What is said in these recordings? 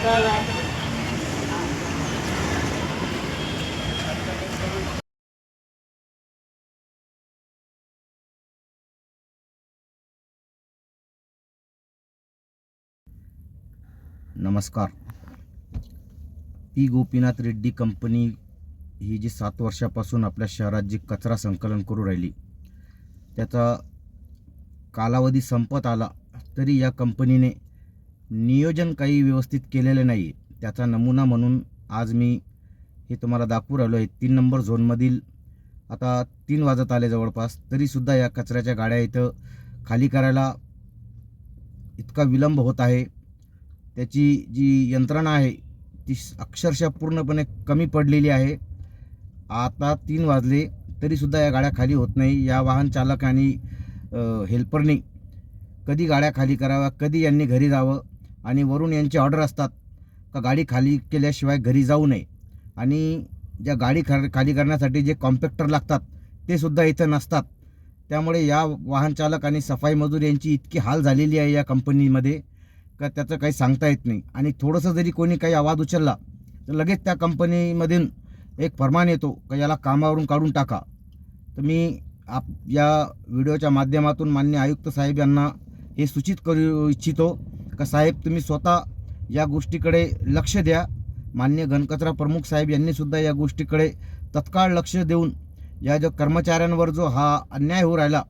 नमस्कार. P Gopinath Reddy company ही जी 7 वर्षापासून आपल्या शहरात जी कचरा संकलन करू राहिली, त्याचा कालावधी संपत आला तरी या कंपनीने नियोजन काही व्यवस्थित केलेले नाही. त्याचा नमुना म्हणून आज मी हे तुम्हाला दाखवू राहिलो आहे. 3 नंबर झोनमधील आता 3 वाजत आले जवळपास, तरीसुद्धा या कचऱ्याच्या गाड्या इथं खाली करायला इतका विलंब होत आहे. त्याची जी यंत्रणा आहे ती अक्षरशः पूर्णपणे कमी पडलेली आहे. आता 3 वाजले तरीसुद्धा या गाड्या खाली होत नाही. या वाहन चालक आणि हेल्परनी कधी गाड्या खाली कराव्या, कधी यांनी घरी जावं, आणि वरून यांची ऑर्डर असतात का गाडी खाली केल्याशिवाय घरी जाऊ नये. आणि ज्या गाडी खाली करण्यासाठी जे कॉम्पॅक्टर लागतात ते सुद्धा इथं नसतात. त्यामुळे या वाहन चालक आणि सफाई मजूर यांची इतकी हाल झालेली आहे या कंपनीमध्ये का त्याचं काही सांगता येत नाही. आणि थोडंसं जरी कोणी काही आवाज उचलला तर लगेच त्या कंपनीमधून एक फरमान येतो का याला कामावरून काढून टाका. तर मी या व्हिडिओच्या माध्यमातून माननीय आयुक्त साहेब यांना हे सूचित करू इच्छितो का साहेब, तुम्ही स्वतः या गोष्टीकडे लक्ष द्या. माननीय घनकचरा प्रमुख साहेब यांनीसुद्धा या गोष्टीकडे तत्काळ लक्ष देऊन या जो कर्मचाऱ्यांवर जो हा अन्याय होऊ राहिला,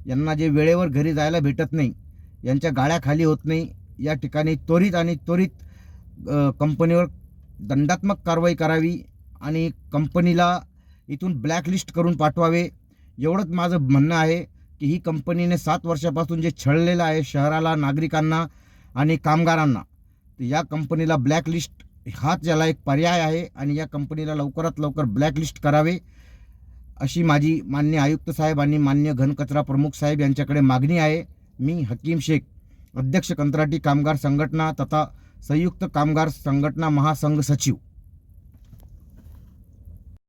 यांना जे वेळेवर घरी जायला भेटत नाही, यांच्या गाड्या खाली होत नाही, या ठिकाणी त्वरित कंपनीवर दंडात्मक कारवाई करावी आणि कंपनीला इथून ब्लॅकलिस्ट करून पाठवावे. एवढंच माझं म्हणणं आहे की ही कंपनीने 7 वर्षापासून जे छळलेलं आहे शहराला, नागरिकांना आणि कामगारांना, तर या कंपनीला ब्लॅकलिस्ट हाच याला एक पर्याय आहे आणि या कंपनीला लवकरात लवकर ब्लॅकलिस्ट करावे अशी माझी माननीय आयुक्त साहेब आणि माननीय घनकचरा प्रमुख साहेब यांच्याकडे मागणी आहे. मी हकीम शेख, अध्यक्ष कंत्राटी कामगार संघटना तथा संयुक्त कामगार संघटना महासंघ सचिव.